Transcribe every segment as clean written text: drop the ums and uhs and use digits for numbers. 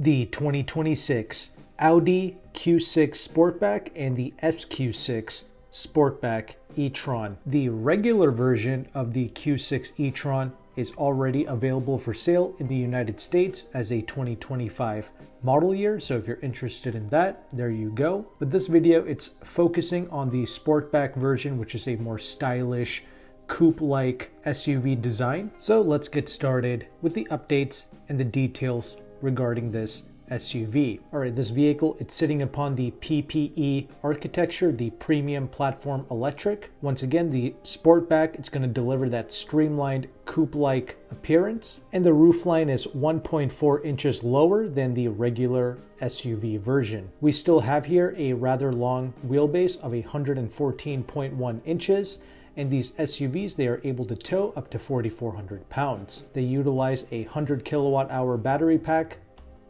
the 2026 Audi Q6 Sportback and the SQ6 Sportback E-Tron. The regular version of the Q6 E-Tron is already available for sale in the United States as a 2025 model year, so if you're interested in that, there you go. But this video, it's focusing on the Sportback version, which is a more stylish, coupe-like SUV design. So let's get started with the updates and the details regarding this SUV. All right, this vehicle, it's sitting upon the PPE architecture, the Premium Platform Electric. Once again, the Sportback, it's going to deliver that streamlined coupe-like appearance, and the roofline is 1.4 inches lower than the regular SUV version. We still have here a rather long wheelbase of 114.1 inches, and these SUVs, they are able to tow up to 4,400 pounds. They utilize a 100 kilowatt hour battery pack,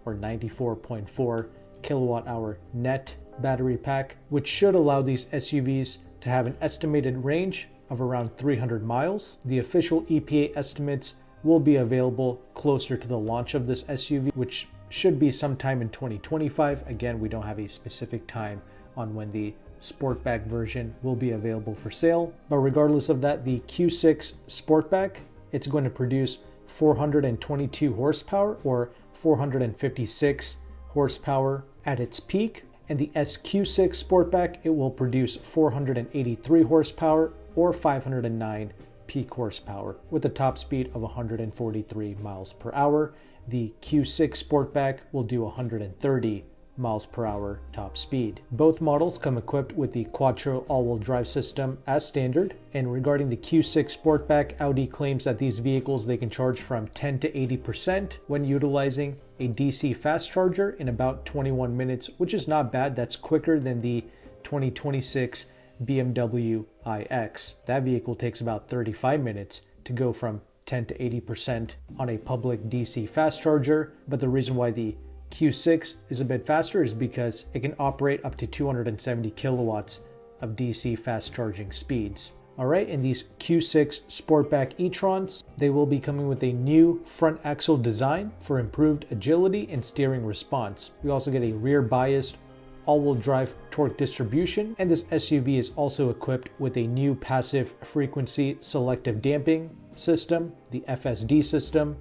or 94.4 kilowatt hour net battery pack, which should allow these SUVs to have an estimated range of around 300 miles. The official EPA estimates will be available closer to the launch of this SUV, which should be sometime in 2025. Again, we don't have a specific time on when the Sportback version will be available for sale. But regardless of that, the Q6 Sportback, it's going to produce 422 horsepower or 456 horsepower at its peak, and the SQ6 Sportback, it will produce 483 horsepower or 509 peak horsepower with a top speed of 143 miles per hour. The Q6 Sportback will do 130 miles per hour top speed. Both models come equipped with the Quattro all-wheel drive system as standard. And regarding the Q6 Sportback, Audi claims that these vehicles, they can charge from 10 to 80% when utilizing a DC fast charger in about 21 minutes, which is not bad. That's quicker than the 2026 BMW iX. That vehicle takes about 35 minutes to go from 10 to 80% on a public DC fast charger. But the reason why the Q6 is a bit faster is because it can operate up to 270 kilowatts of DC fast charging speeds. All right, and these Q6 Sportback E-Trons, they will be coming with a new front axle design for improved agility and steering response. We also get a rear biased all-wheel drive torque distribution, and this SUV is also equipped with a new passive frequency selective damping system, the FSD system,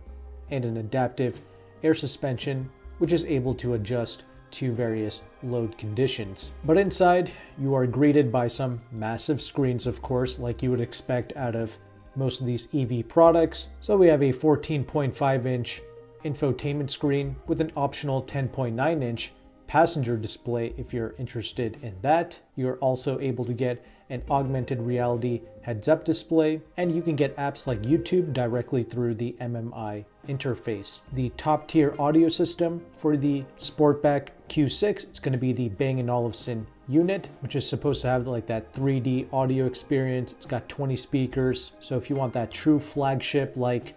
and an adaptive air suspension, which is able to adjust to various load conditions. But inside, you are greeted by some massive screens, of course, like you would expect out of most of these EV products. So we have a 14.5-inch infotainment screen with an optional 10.9-inch passenger display if you're interested in that. You're also able to get an augmented reality heads-up display, and you can get apps like YouTube directly through the MMI interface. The top-tier audio system for the Sportback Q6, it's going to be the Bang & Olufsen unit, which is supposed to have like that 3D audio experience. It's got 20 speakers, so if you want that true flagship-like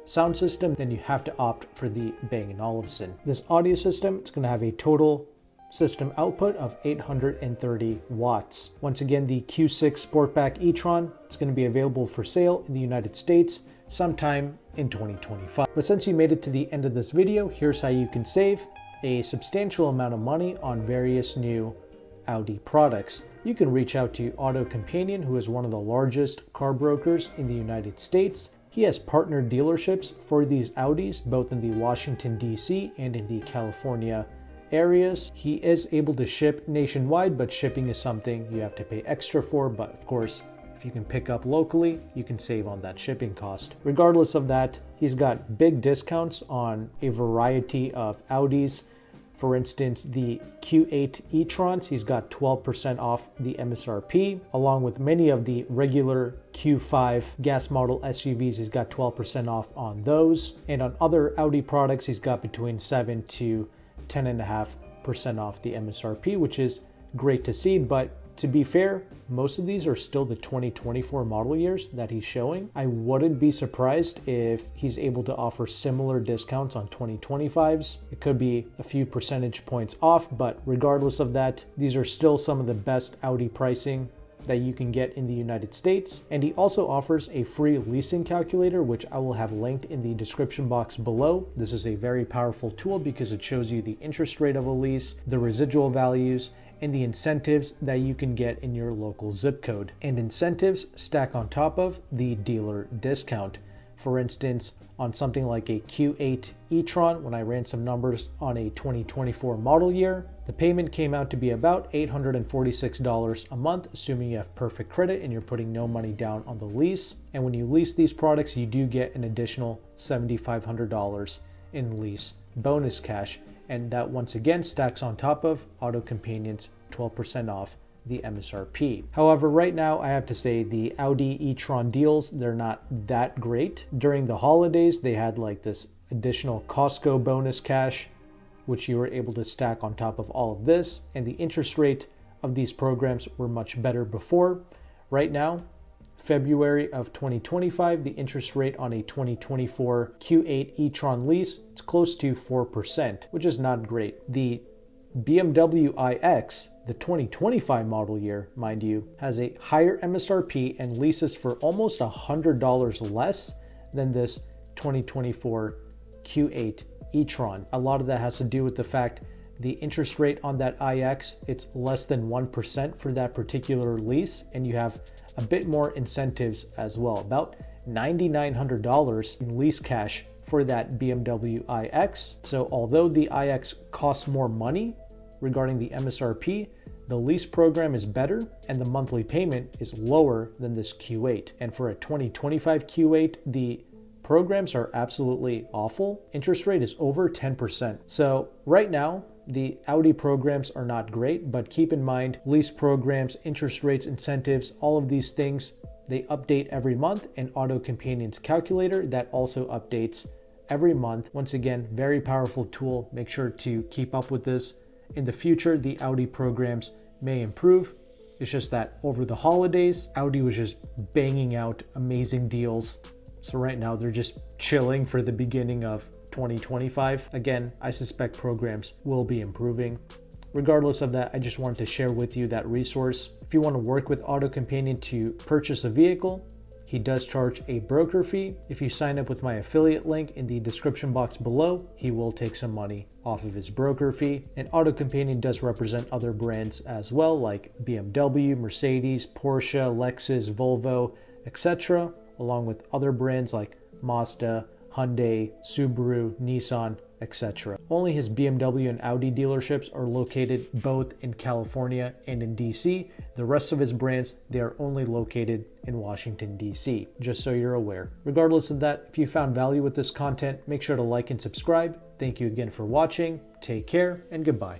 sound system, then you have to opt for the Bang & Olufsen. This audio system, it's going to have a total system output of 830 watts. Once again, the Q6 Sportback E-Tron, it's going to be available for sale in the United States sometime in 2025. But since you made it to the end of this video, here's how you can save a substantial amount of money on various new Audi products. You can reach out to AutoCompanion, who is one of the largest car brokers in the United States. He has partner dealerships for these Audis, both in the Washington, D.C. and in the California areas. He is able to ship nationwide, but shipping is something you have to pay extra for. But of course, if you can pick up locally, you can save on that shipping cost. Regardless of that, he's got big discounts on a variety of Audis. For instance, the Q8 e-trons, he's got 12% off the MSRP, along with many of the regular Q5 gas model SUVs. He's got 12% off on those. And on other Audi products, he's got between 7 to 10.5% off the MSRP, which is great to see. But to be fair, most of these are still the 2024 model years that he's showing. I wouldn't be surprised if he's able to offer similar discounts on 2025s. It could be a few percentage points off, but regardless of that, these are still some of the best Audi pricing that you can get in the United States. And he also offers a free leasing calculator, which I will have linked in the description box below. This is a very powerful tool because it shows you the interest rate of a lease, the residual values, and the incentives that you can get in your local zip code. And incentives stack on top of the dealer discount. For instance, on something like a Q8 e-tron, when I ran some numbers on a 2024 model year, the payment came out to be about $846 a month, assuming you have perfect credit and you're putting no money down on the lease. And when you lease these products, you do get an additional $7,500 in lease bonus cash. And that once again stacks on top of AutoCompanion's 12% off the MSRP. However, right now I have to say the Audi e-tron deals, they're not that great. During the holidays, they had like this additional Costco bonus cash, which you were able to stack on top of all of this. And the interest rate of these programs were much better before. Right now, February of 2025, the interest rate on a 2024 Q8 e-tron lease, it's close to 4%, which is not great. The BMW iX, the 2025 model year, mind you, has a higher MSRP and leases for almost $100 less than this 2024 Q8 e-tron. A lot of that has to do with the fact the interest rate on that iX, it's less than 1% for that particular lease, and you have a bit more incentives as well, about $9,900 in lease cash for that BMW iX. So although the iX costs more money regarding the MSRP, the lease program is better and the monthly payment is lower than this Q8. And for a 2025 Q8, the programs are absolutely awful. Interest rate is over 10%. So right now, the Audi programs are not great, but keep in mind, lease programs, interest rates, incentives, all of these things, they update every month, and AutoCompanion's calculator that also updates every month. Once again, very powerful tool. Make sure to keep up with this. In the future, the Audi programs may improve. It's just that over the holidays, Audi was just banging out amazing deals. So right now they're just chilling for the beginning of 2025. Again, I suspect programs will be improving. Regardless of that, I just wanted to share with you that resource. If you want to work with AutoCompanion to purchase a vehicle, he does charge a broker fee. If you sign up with my affiliate link in the description box below, he will take some money off of his broker fee. And AutoCompanion does represent other brands as well, like BMW, Mercedes, Porsche, Lexus, Volvo, etc., along with other brands like Mazda, Hyundai, Subaru, Nissan, etc. Only his BMW and Audi dealerships are located both in California and in DC. The rest of his brands, they are only located in Washington, DC, just so you're aware. Regardless of that, if you found value with this content, make sure to like and subscribe. Thank you again for watching. Take care and goodbye.